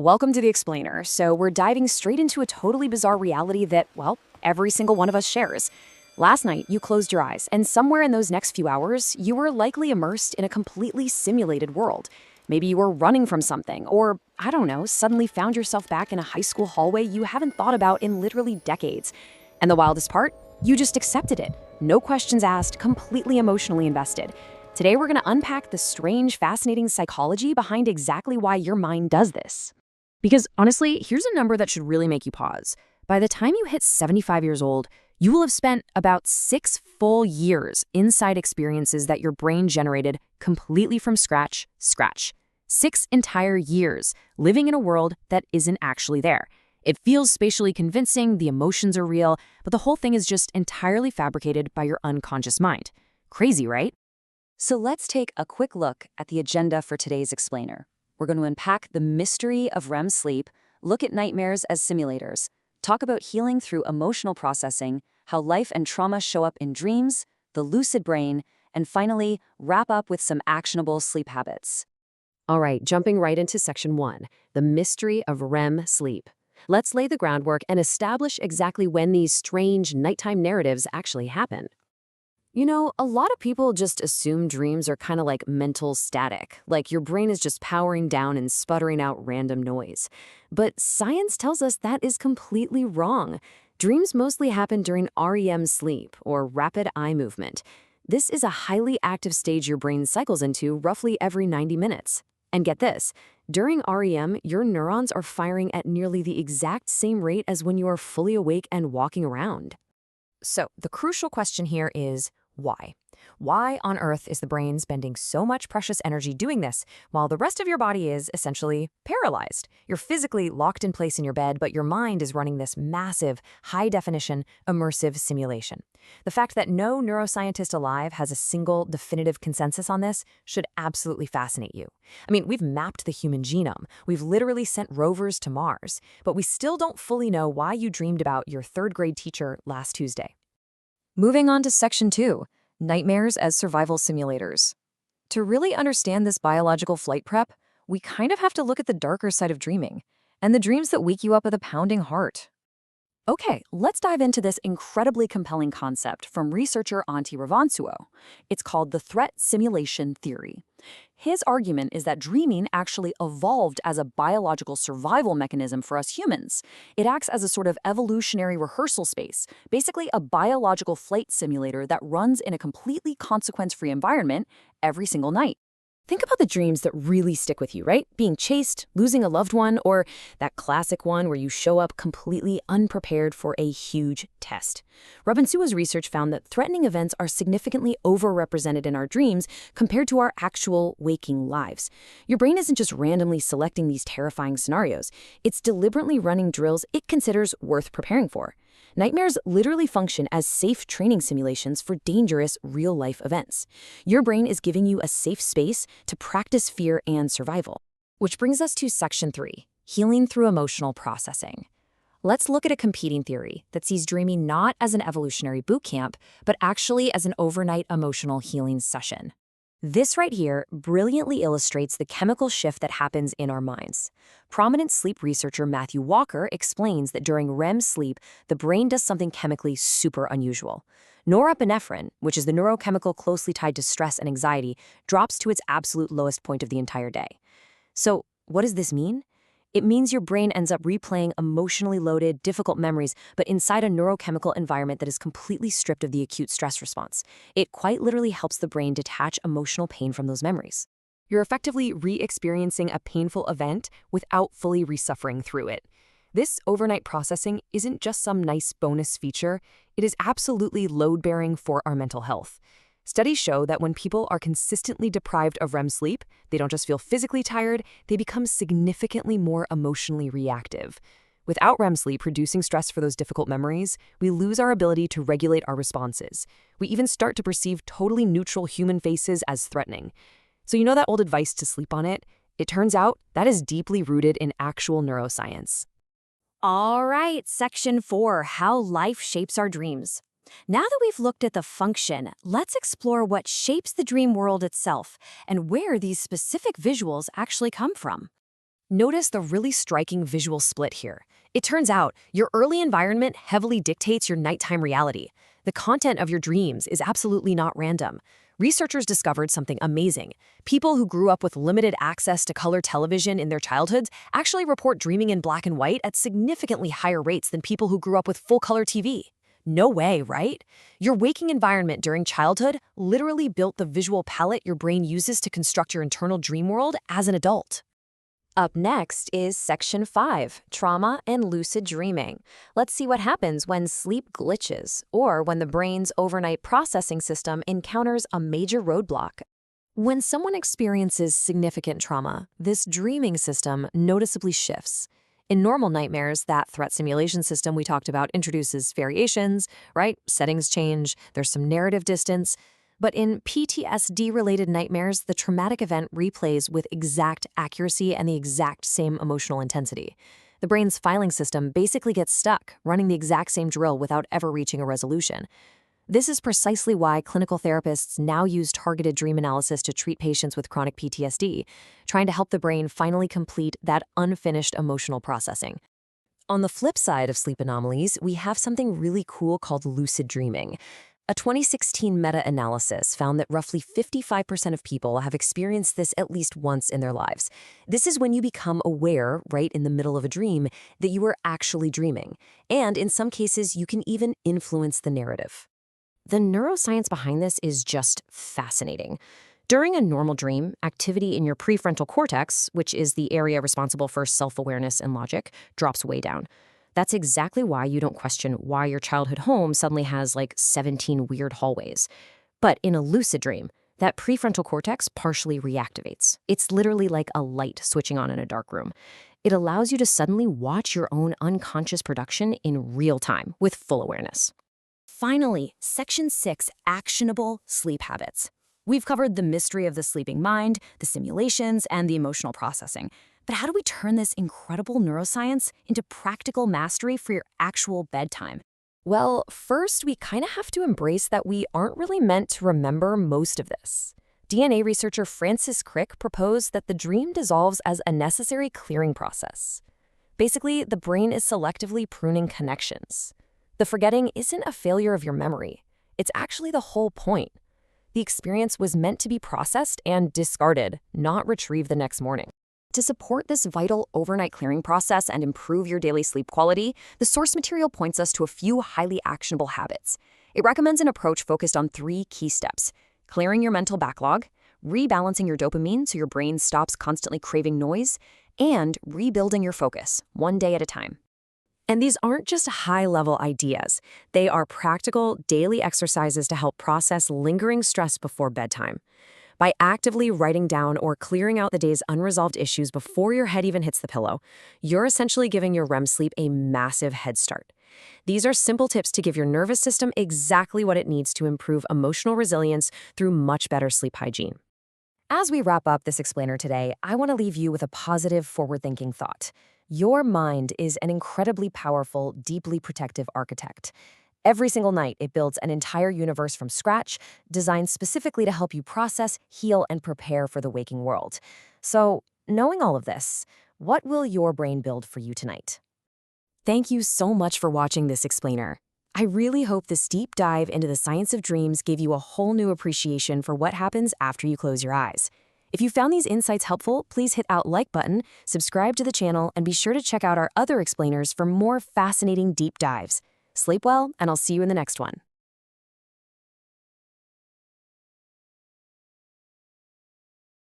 Welcome to The Explainer. So we're diving straight into a totally bizarre reality that, well, every single one of us shares. Last night, you closed your eyes, and somewhere in those next few hours, you were likely immersed in a completely simulated world. Maybe you were running from something, or, I don't know, suddenly found yourself back in a high school hallway you haven't thought about in literally decades. And the wildest part? You just accepted it. No questions asked, completely emotionally invested. Today, we're going to unpack the strange, fascinating psychology behind exactly why your mind does this. Because honestly, here's a number that should really make you pause. By the time you hit 75 years old, you will have spent about 6 full years inside experiences that your brain generated completely from scratch. 6 entire years living in a world that isn't actually there. It feels spatially convincing, the emotions are real, but the whole thing is just entirely fabricated by your unconscious mind. Crazy, right? So let's take a quick look at the agenda for today's Explainer. We're going to unpack the mystery of REM sleep, look at nightmares as simulators, talk about healing through emotional processing, how life and trauma show up in dreams, the lucid brain, and finally, wrap up with some actionable sleep habits. All right, jumping right into section 1, the mystery of REM sleep. Let's lay the groundwork and establish exactly when these strange nighttime narratives actually happen. You know, a lot of people just assume dreams are kind of like mental static, like your brain is just powering down and sputtering out random noise. But science tells us that is completely wrong. Dreams mostly happen during REM sleep, or rapid eye movement. This is a highly active stage your brain cycles into roughly every 90 minutes. And get this, during REM, your neurons are firing at nearly the exact same rate as when you are fully awake and walking around. So, the crucial question here is, why? Why on earth is the brain spending so much precious energy doing this while the rest of your body is essentially paralyzed? You're physically locked in place in your bed, but your mind is running this massive, high-definition, immersive simulation. The fact that no neuroscientist alive has a single definitive consensus on this should absolutely fascinate you. I mean, we've mapped the human genome. We've literally sent rovers to Mars, but we still don't fully know why you dreamed about your third-grade teacher last Tuesday. Moving on to section 2, nightmares as survival simulators. To really understand this biological flight prep, we kind of have to look at the darker side of dreaming, and the dreams that wake you up with a pounding heart. Okay, let's dive into this incredibly compelling concept from researcher Antti Revonsuo. It's called the threat simulation theory. His argument is that dreaming actually evolved as a biological survival mechanism for us humans. It acts as a sort of evolutionary rehearsal space, basically a biological flight simulator that runs in a completely consequence-free environment every single night. Think about the dreams that really stick with you, right? Being chased, losing a loved one, or that classic one where you show up completely unprepared for a huge test. Robinsua's research found that threatening events are significantly overrepresented in our dreams compared to our actual waking lives. Your brain isn't just randomly selecting these terrifying scenarios. It's deliberately running drills it considers worth preparing for. Nightmares literally function as safe training simulations for dangerous real-life events. Your brain is giving you a safe space to practice fear and survival. Which brings us to section 3, healing through emotional processing. Let's look at a competing theory that sees dreaming not as an evolutionary boot camp, but actually as an overnight emotional healing session. This right here brilliantly illustrates the chemical shift that happens in our minds. Prominent sleep researcher Matthew Walker explains that during REM sleep, the brain does something chemically super unusual. Norepinephrine, which is the neurochemical closely tied to stress and anxiety, drops to its absolute lowest point of the entire day. So, what does this mean? It means your brain ends up replaying emotionally loaded, difficult memories, but inside a neurochemical environment that is completely stripped of the acute stress response. It quite literally helps the brain detach emotional pain from those memories. You're effectively re-experiencing a painful event without fully resuffering through it. This overnight processing isn't just some nice bonus feature, it is absolutely load-bearing for our mental health. Studies show that when people are consistently deprived of REM sleep, they don't just feel physically tired, they become significantly more emotionally reactive. Without REM sleep reducing stress for those difficult memories, we lose our ability to regulate our responses. We even start to perceive totally neutral human faces as threatening. So you know that old advice to sleep on it? It turns out that is deeply rooted in actual neuroscience. All right, section 4, how life shapes our dreams. Now that we've looked at the function, let's explore what shapes the dream world itself and where these specific visuals actually come from. Notice the really striking visual split here. It turns out your early environment heavily dictates your nighttime reality. The content of your dreams is absolutely not random. Researchers discovered something amazing. People who grew up with limited access to color television in their childhoods actually report dreaming in black and white at significantly higher rates than people who grew up with full-color TV. No way, right? Your waking environment during childhood literally built the visual palette your brain uses to construct your internal dream world as an adult. Up next is Section 5, Trauma and Lucid Dreaming. Let's see what happens when sleep glitches or when the brain's overnight processing system encounters a major roadblock. When someone experiences significant trauma, this dreaming system noticeably shifts. In normal nightmares, that threat simulation system we talked about introduces variations, right? Settings change, there's some narrative distance. But in PTSD-related nightmares, the traumatic event replays with exact accuracy and the exact same emotional intensity. The brain's filing system basically gets stuck, running the exact same drill without ever reaching a resolution. This is precisely why clinical therapists now use targeted dream analysis to treat patients with chronic PTSD, trying to help the brain finally complete that unfinished emotional processing. On the flip side of sleep anomalies, we have something really cool called lucid dreaming. A 2016 meta-analysis found that roughly 55% of people have experienced this at least once in their lives. This is when you become aware, right in the middle of a dream, that you are actually dreaming. And in some cases, you can even influence the narrative. The neuroscience behind this is just fascinating. During a normal dream, activity in your prefrontal cortex, which is the area responsible for self-awareness and logic, drops way down. That's exactly why you don't question why your childhood home suddenly has like 17 weird hallways. But in a lucid dream, that prefrontal cortex partially reactivates. It's literally like a light switching on in a dark room. It allows you to suddenly watch your own unconscious production in real time with full awareness. Finally, Section 6, Actionable Sleep Habits. We've covered the mystery of the sleeping mind, the simulations, and the emotional processing. But how do we turn this incredible neuroscience into practical mastery for your actual bedtime? Well, first, we kind of have to embrace that we aren't really meant to remember most of this. DNA researcher Francis Crick proposed that the dream dissolves as a necessary clearing process. Basically, the brain is selectively pruning connections. The forgetting isn't a failure of your memory. It's actually the whole point. The experience was meant to be processed and discarded, not retrieved the next morning. To support this vital overnight clearing process and improve your daily sleep quality, the source material points us to a few highly actionable habits. It recommends an approach focused on 3 key steps: clearing your mental backlog, rebalancing your dopamine so your brain stops constantly craving noise, and rebuilding your focus, one day at a time. And these aren't just high-level ideas. They are practical, daily exercises to help process lingering stress before bedtime. By actively writing down or clearing out the day's unresolved issues before your head even hits the pillow, you're essentially giving your REM sleep a massive head start. These are simple tips to give your nervous system exactly what it needs to improve emotional resilience through much better sleep hygiene. As we wrap up this explainer today, I want to leave you with a positive, forward-thinking thought. Your mind is an incredibly powerful, deeply protective architect. Every single night, it builds an entire universe from scratch, designed specifically to help you process, heal, and prepare for the waking world. So, knowing all of this, what will your brain build for you tonight? Thank you so much for watching this explainer. I really hope this deep dive into the science of dreams gave you a whole new appreciation for what happens after you close your eyes. If you found these insights helpful, please hit that like button, subscribe to the channel, and be sure to check out our other explainers for more fascinating deep dives. Sleep well, and I'll see you in the next one.